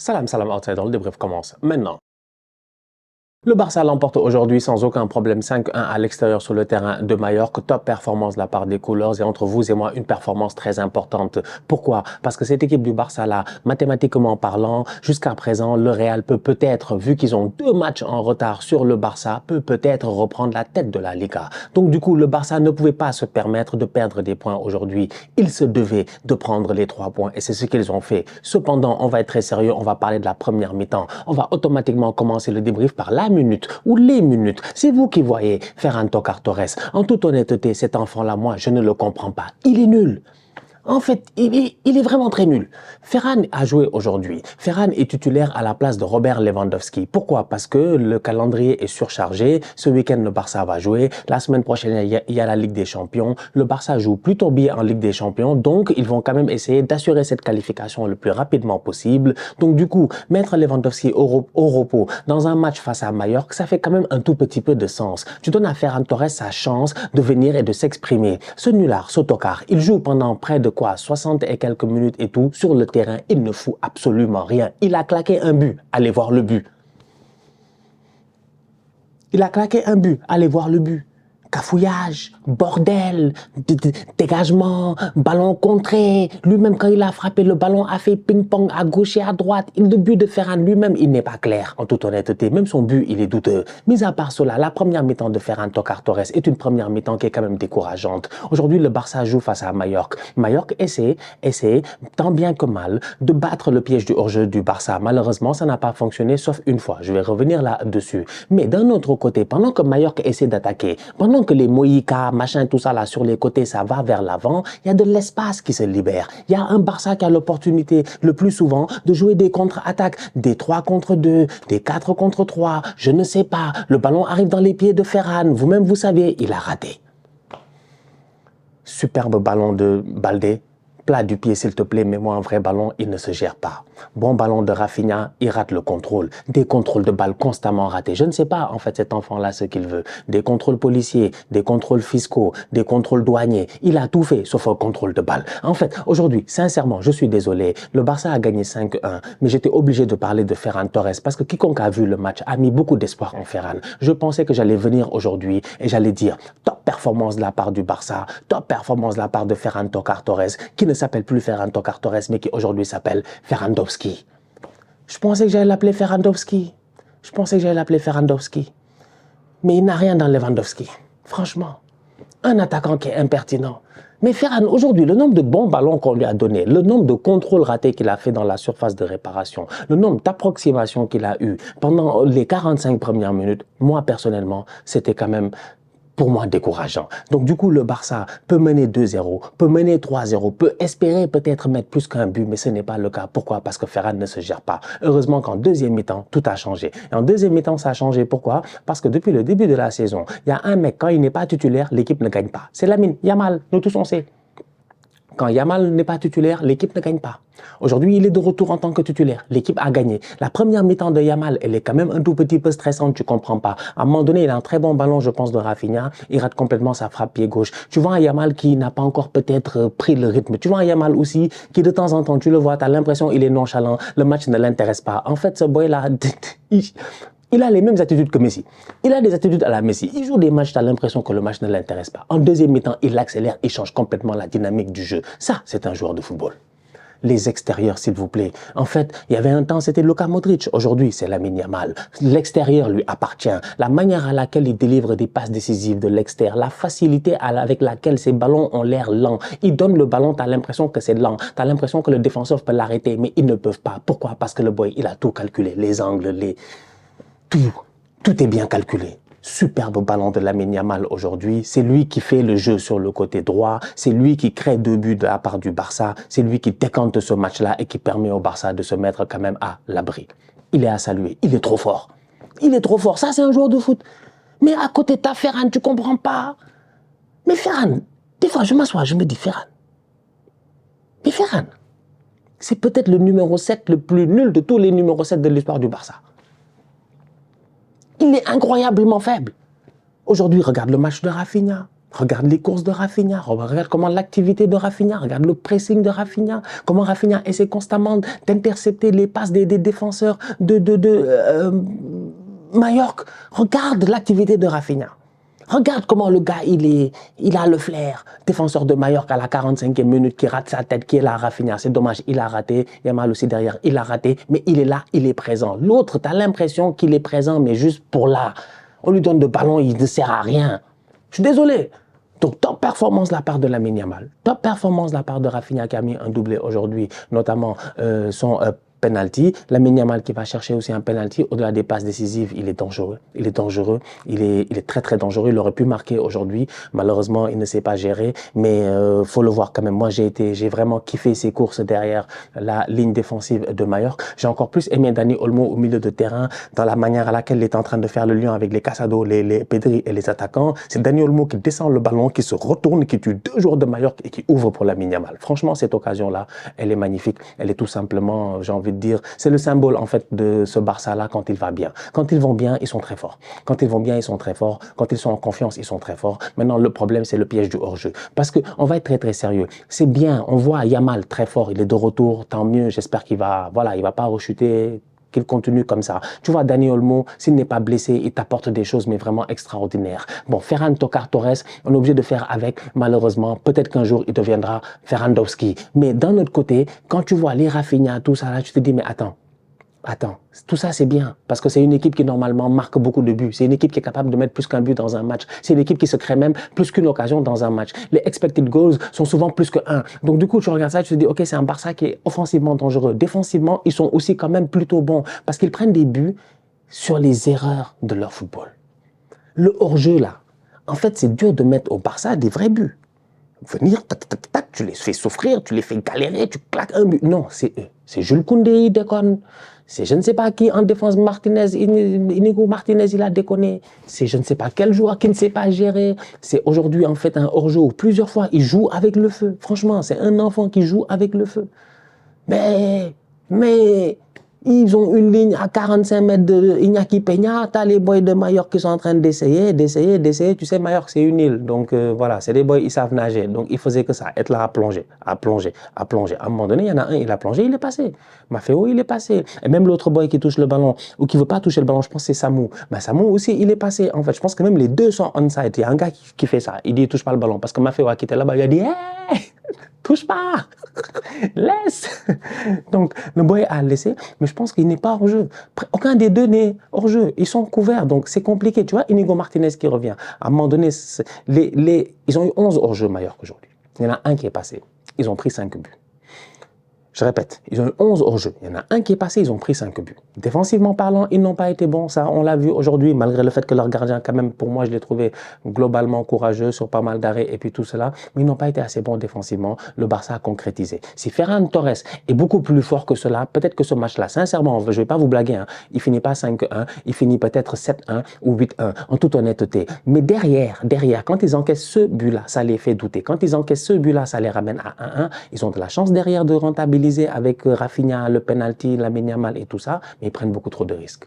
Salam, salam, outsider, le débrief commence maintenant. Le Barça l'emporte aujourd'hui sans aucun problème 5-1 à l'extérieur sur le terrain de Majorque. Top performance de la part des Couleurs et entre vous et moi, une performance très importante. Pourquoi? Parce que cette équipe du Barça là, mathématiquement parlant, jusqu'à présent, le Real peut peut-être, vu qu'ils ont 2 matchs en retard sur le Barça, peut peut-être reprendre la tête de la Liga. Donc du coup, le Barça ne pouvait pas se permettre de perdre des points aujourd'hui. Il se devait de prendre les 3 points et c'est ce qu'ils ont fait. Cependant, on va être très sérieux, on va parler de la première mi-temps. On va automatiquement commencer le débrief par la minute ou les minutes. C'est vous qui voyez Ferran Torres. En toute honnêteté, cet enfant-là, moi, je ne le comprends pas. Il est nul. En fait, il est vraiment très nul. Ferran a joué aujourd'hui. Ferran est titulaire à la place de Robert Lewandowski. Pourquoi? Parce que le calendrier est surchargé. Ce week-end, le Barça va jouer. La semaine prochaine, il y a la Ligue des Champions. Le Barça joue plutôt bien en Ligue des Champions. Donc, ils vont quand même essayer d'assurer cette qualification le plus rapidement possible. Donc, du coup, mettre Lewandowski au repos dans un match face à Majorque, ça fait quand même un tout petit peu de sens. Tu donnes à Ferran Torres sa chance de venir et de s'exprimer. Ce nulard, ce tocard, il joue pendant près de 60 et quelques minutes et tout, sur le terrain, il ne fout absolument rien. Il a claqué un but, allez voir le but. Il a claqué un but, allez voir le but. Cafouillage, bordel, dégagement, ballon contré. Lui-même, quand il a frappé, le ballon a fait ping-pong à gauche et à droite. Le but de Ferran lui-même, il n'est pas clair, en toute honnêteté. Même son but, il est douteux. Mis à part cela, la première mi-temps de Ferran Torres est une première mi-temps qui est quand même décourageante. Aujourd'hui, le Barça joue face à Majorque. Majorque essaie, tant bien que mal, de battre le piège du hors-jeu du Barça. Malheureusement, ça n'a pas fonctionné, sauf une fois. Je vais revenir là-dessus. Mais d'un autre côté, pendant que Majorque essaie d'attaquer, pendant que les Moïka, machin, tout ça là sur les côtés, ça va vers l'avant, il y a de l'espace qui se libère. Il y a un Barça qui a l'opportunité le plus souvent de jouer des contre-attaques, des 3 contre 2, des 4 contre 3, je ne sais pas. Le ballon arrive dans les pieds de Ferran, vous-même vous savez, il a raté. Superbe ballon de Baldé. Plat du pied, s'il te plaît, mets-moi un vrai ballon, il ne se gère pas. Bon ballon de Rafinha, il rate le contrôle. Des contrôles de balles constamment ratés. Je ne sais pas, en fait, cet enfant-là, ce qu'il veut. Des contrôles policiers, des contrôles fiscaux, des contrôles douaniers. Il a tout fait, sauf un contrôle de balles. En fait, aujourd'hui, sincèrement, je suis désolé. Le Barça a gagné 5-1, mais j'étais obligé de parler de Ferran Torres parce que quiconque a vu le match a mis beaucoup d'espoir en Ferran. Je pensais que j'allais venir aujourd'hui et j'allais dire top performance de la part du Barça, top performance de la part de Ferran Torres, qui ne s'appelle plus Ferran Torres, mais qui aujourd'hui s'appelle Ferrandowski. Je pensais que j'allais l'appeler Ferrandowski. Mais il n'a rien dans Lewandowski. Franchement, un attaquant qui est impertinent. Mais Ferran, aujourd'hui, le nombre de bons ballons qu'on lui a donné, le nombre de contrôles ratés qu'il a fait dans la surface de réparation, le nombre d'approximations qu'il a eu pendant les 45 premières minutes, moi, personnellement, c'était quand même pour moi décourageant. Donc du coup, le Barça peut mener 2-0, peut mener 3-0, peut espérer peut-être mettre plus qu'un but, mais ce n'est pas le cas. Pourquoi? Parce que Ferran ne se gère pas. Heureusement qu'en deuxième mi-temps, tout a changé. Et en deuxième mi-temps, ça a changé. Pourquoi? Parce que depuis le début de la saison, il y a un mec, quand il n'est pas titulaire, l'équipe ne gagne pas. C'est Lamine Yamal, nous tous on sait. Quand Yamal n'est pas titulaire, l'équipe ne gagne pas. Aujourd'hui, il est de retour en tant que titulaire. L'équipe a gagné. La première mi-temps de Yamal, elle est quand même un tout petit peu stressante, tu comprends pas. À un moment donné, il a un très bon ballon, je pense, de Rafinha. Il rate complètement sa frappe pied gauche. Tu vois un Yamal qui n'a pas encore peut-être pris le rythme. Tu vois un Yamal aussi qui, de temps en temps, tu le vois, tu as l'impression qu'il est nonchalant. Le match ne l'intéresse pas. En fait, ce boy-là, il a les mêmes attitudes que Messi. Il a des attitudes à la Messi. Il joue des matchs, tu as l'impression que le match ne l'intéresse pas. En deuxième mi-temps, il accélère, il change complètement la dynamique du jeu. Ça, c'est un joueur de football. Les extérieurs, s'il vous plaît. En fait, il y avait un temps, c'était Luka Modric. Aujourd'hui, c'est Lamine Yamal. L'extérieur lui appartient. La manière à laquelle il délivre des passes décisives de l'extérieur, la facilité avec laquelle ces ballons ont l'air lents. Il donne le ballon, tu as l'impression que c'est lent. Tu as l'impression que le défenseur peut l'arrêter, mais ils ne peuvent pas. Pourquoi? Parce que le boy, il a tout calculé. Les angles, tout est bien calculé. Superbe ballon de Lamine Yamal aujourd'hui. C'est lui qui fait le jeu sur le côté droit. C'est lui qui crée 2 buts de la part du Barça. C'est lui qui décante ce match-là et qui permet au Barça de se mettre quand même à l'abri. Il est à saluer. Il est trop fort. Il est trop fort. Ça, c'est un joueur de foot. Mais à côté de ta Ferran, tu comprends pas. Mais Ferran, des fois, je m'assois, je me dis Ferran. Mais Ferran, c'est peut-être le numéro 7 le plus nul de tous les numéros 7 de l'histoire du Barça. Il est incroyablement faible. Aujourd'hui, regarde le match de Rafinha. Regarde les courses de Rafinha, regarde comment l'activité de Rafinha, regarde le pressing de Rafinha, comment Rafinha essaie constamment d'intercepter les passes des défenseurs de Mallorca. Regarde l'activité de Rafinha. Regarde comment le gars, il a le flair. Défenseur de Mallorca à la 45e minute qui rate sa tête, qui est là, Rafinha. C'est dommage, il a raté. Yamal aussi derrière, il a raté. Mais il est là, il est présent. L'autre, tu as l'impression qu'il est présent, mais juste pour là. On lui donne de ballon, il ne sert à rien. Je suis désolé. Donc, top performance de la part de Lamine Yamal. Top performance de la part de Rafinha qui a mis un doublé aujourd'hui, notamment son penalty. Lamine Yamal qui va chercher aussi un penalty. Au-delà des passes décisives, il est dangereux. Il est dangereux. Il est très, très dangereux. Il aurait pu marquer aujourd'hui. Malheureusement, il ne s'est pas géré. Mais faut le voir quand même. Moi, j'ai vraiment kiffé ses courses derrière la ligne défensive de Mallorca. J'ai encore plus aimé Dani Olmo au milieu de terrain, dans la manière à laquelle il est en train de faire le lien avec les Casado, les Pedri et les attaquants. C'est Dani Olmo qui descend le ballon, qui se retourne, qui tue 2 joueurs de Mallorca et qui ouvre pour Lamine Yamal. Franchement, cette occasion-là, elle est magnifique. Elle est tout simplement, j'ai envie de dire, c'est le symbole en fait de ce Barça-là quand il va bien. Quand ils vont bien, ils sont très forts. Quand ils vont bien, ils sont très forts. Quand ils sont en confiance, ils sont très forts. Maintenant, le problème, c'est le piège du hors-jeu. Parce qu'on va être très très sérieux. C'est bien, on voit Yamal très fort, il est de retour, tant mieux. J'espère qu'il va, voilà, il va pas rechuter, qu'il continue comme ça. Tu vois, Dani Olmo, s'il n'est pas blessé, il t'apporte des choses, mais vraiment extraordinaires. Bon, Ferran Torres, on est obligé de faire avec, malheureusement. Peut-être qu'un jour, il deviendra Ferrandowski. Mais d'un autre côté, quand tu vois les Rafinha, tout ça, là, tu te dis, mais attends, tout ça c'est bien, parce que c'est une équipe qui normalement marque beaucoup de buts. C'est une équipe qui est capable de mettre plus qu'un but dans un match. C'est une équipe qui se crée même plus qu'une occasion dans un match. Les expected goals sont souvent plus que 1. Donc du coup, tu regardes ça, tu te dis, ok, c'est un Barça qui est offensivement dangereux. Défensivement, ils sont aussi quand même plutôt bons, parce qu'ils prennent des buts sur les erreurs de leur football. Le hors-jeu là, en fait, c'est dur de mettre au Barça des vrais buts. Venir, tac, tac, tac, tu les fais souffrir, tu les fais galérer, tu claques un but. Non, c'est eux. C'est Jules Koundé, il déconne. C'est je ne sais pas qui en défense, Inigo Martinez, il a déconné. C'est je ne sais pas quel joueur qui ne sait pas gérer. C'est aujourd'hui en fait un hors-jeu où plusieurs fois il joue avec le feu. Franchement, c'est un enfant qui joue avec le feu. Mais ils ont une ligne à 45 mètres de Iñaki Peña, t'as les boys de Mallorca qui sont en train d'essayer. Tu sais, Mallorca, c'est une île. Donc voilà, c'est des boys, ils savent nager. Donc il faisait que ça, être là à plonger. À un moment donné, il y en a un, il a plongé, il est passé. Maffeo, il est passé. Et même l'autre boy qui touche le ballon, ou qui veut pas toucher le ballon, je pense que c'est Samou. Mais Samou aussi, il est passé. En fait, je pense que même les deux sont onside. Il y a un gars qui fait ça. Il dit, il touche pas le ballon. Parce que Maffeo a quitté là-bas, il a dit, hey, touche pas, laisse. Donc le boy a laissé, mais je pense qu'il n'est pas hors jeu. Aucun des deux n'est hors jeu. Ils sont couverts, donc c'est compliqué. Tu vois, Inigo Martinez qui revient. À un moment donné, ils ont eu 11 hors jeu Mallorca aujourd'hui. Il y en a un qui est passé. Ils ont pris 5 buts. Je répète, ils ont eu 11 hors-jeu. Il y en a un qui est passé, ils ont pris 5 buts. Défensivement parlant, ils n'ont pas été bons. Ça, on l'a vu aujourd'hui, malgré le fait que leur gardien, quand même, pour moi, je l'ai trouvé globalement courageux sur pas mal d'arrêts et puis tout cela. Mais ils n'ont pas été assez bons défensivement. Le Barça a concrétisé. Si Ferran Torres est beaucoup plus fort que cela, peut-être que ce match-là, sincèrement, je ne vais pas vous blaguer, hein, il finit pas 5-1, il finit peut-être 7-1 ou 8-1, en toute honnêteté. Mais derrière, quand ils encaissent ce but-là, ça les fait douter. Quand ils encaissent ce but-là, ça les ramène à 1-1. Ils ont de la chance derrière de rentabiliser avec Rafinha, le penalty, Lamine Yamal et tout ça, mais ils prennent beaucoup trop de risques.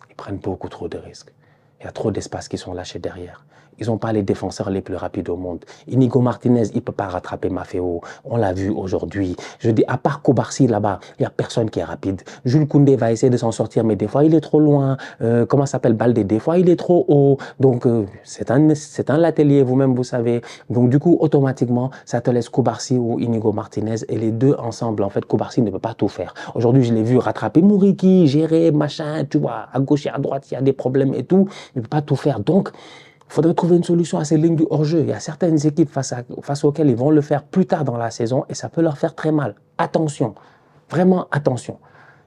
Ils prennent beaucoup trop de risques. Il y a trop d'espace qui sont lâchés derrière. Ils n'ont pas les défenseurs les plus rapides au monde. Inigo Martinez, il ne peut pas rattraper Maffeo. On l'a vu aujourd'hui. Je dis, à part Kobarsi là-bas, il n'y a personne qui est rapide. Jules Koundé va essayer de s'en sortir, mais des fois, il est trop loin. Comment s'appelle Baldé? Des fois, il est trop haut. Donc, c'est un latelier, vous-même, vous savez. Donc, du coup, automatiquement, ça te laisse Kobarsi ou Inigo Martinez. Et les deux ensemble, en fait, Kobarsi ne peut pas tout faire. Aujourd'hui, je l'ai vu rattraper Mouriki, gérer, machin, tu vois, à gauche et à droite, il y a des problèmes et tout. Il ne peut pas tout faire. Donc, il faudrait trouver une solution à ces lignes du hors-jeu. Il y a certaines équipes face auxquelles ils vont le faire plus tard dans la saison et ça peut leur faire très mal. Attention, vraiment attention.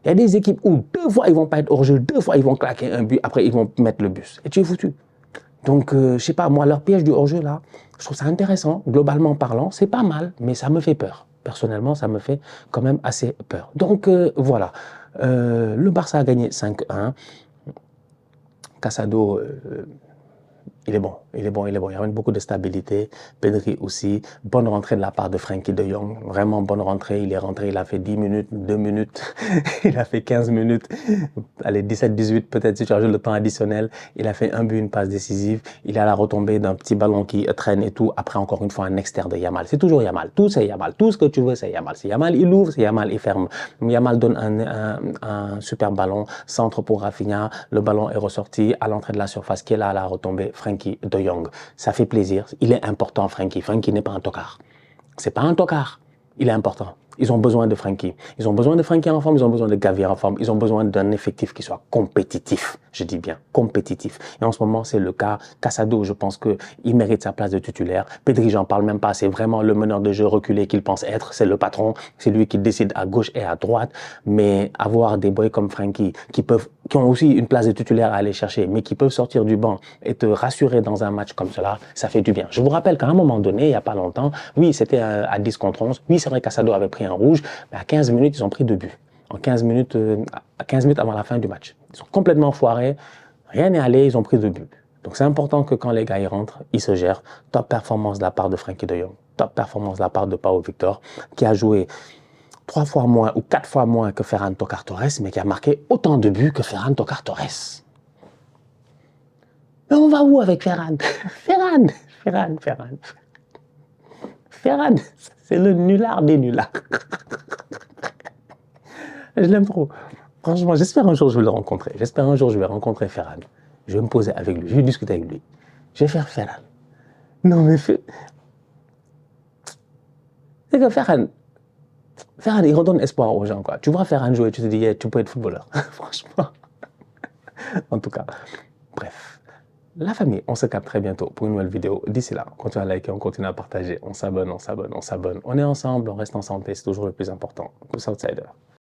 Il y a des équipes où 2 fois ils vont pas être hors-jeu, 2 fois ils vont claquer un but, après ils vont mettre le bus. Et tu es foutu. Donc, je sais pas, moi, leur piège du hors-jeu là, je trouve ça intéressant. Globalement parlant, c'est pas mal, mais ça me fait peur. Personnellement, ça me fait quand même assez peur. Donc, voilà. Le Barça a gagné 5-1. Casado... Il est bon, il est bon, il est bon. Il ramène beaucoup de stabilité. Pedri aussi. Bonne rentrée de la part de Frenkie de Jong. Vraiment bonne rentrée. Il est rentré, il a fait 10 minutes, 2 minutes. Il a fait 15 minutes. Allez, 17, 18 peut-être si tu rajoutes le temps additionnel. Il a fait un but, une passe décisive. Il a la retombée d'un petit ballon qui traîne et tout. Après, encore une fois, un externe de Yamal. C'est toujours Yamal. Tout, c'est Yamal. Tout ce que tu veux, c'est Yamal. C'est Yamal, il ouvre, c'est Yamal, il ferme. Yamal donne un super ballon. Centre pour Rafinha. Le ballon est ressorti à l'entrée de la surface qui est là à la retombée. Frenkie de Jong. Ça fait plaisir. Il est important, Frenkie. Frenkie n'est pas un tocard. C'est pas un tocard. Il est important. Ils ont besoin de Frenkie. Ils ont besoin de Frenkie en forme, ils ont besoin de Gavi en forme, ils ont besoin d'un effectif qui soit compétitif. Je dis bien compétitif. Et en ce moment, c'est le cas. Casado, je pense qu'il mérite sa place de titulaire. Pedri, j'en parle même pas. C'est vraiment le meneur de jeu reculé qu'il pense être. C'est le patron. C'est lui qui décide à gauche et à droite. Mais avoir des boys comme Frenkie qui ont aussi une place de titulaire à aller chercher, mais qui peuvent sortir du banc et te rassurer dans un match comme cela, ça fait du bien. Je vous rappelle qu'à un moment donné, il n'y a pas longtemps, oui, c'était à 10 contre 11. Oui, c'est vrai qu'Assado avait pris un rouge, mais à 15 minutes, ils ont pris 2 buts. À 15 minutes avant la fin du match. Ils sont complètement foirés. Rien n'est allé, ils ont pris 2 buts. Donc c'est important que quand les gars y rentrent, ils se gèrent. Top performance de la part de Frenkie de Jong. Top performance de la part de Pau Victor, qui a joué 3 fois moins ou 4 fois moins que Ferran Toccar Torres, mais qui a marqué autant de buts que Ferran Toccar Torres. Mais on va où avec Ferran? Ferran, c'est le nulard des nullards. Je l'aime trop. Franchement, j'espère un jour je vais le rencontrer. J'espère un jour je vais rencontrer Ferran. Je vais me poser avec lui, je vais discuter avec lui. Je vais faire Ferran. Non mais c'est que Ferran, il redonne espoir aux gens, quoi. Tu vois Ferran jouer, tu te dis, yeah, tu peux être footballeur. Franchement. En tout cas, bref. La famille, on se capte très bientôt pour une nouvelle vidéo. D'ici là, continuez à liker, on continue à partager. On s'abonne. On est ensemble, on reste en santé, c'est toujours le plus important. Tous outsiders.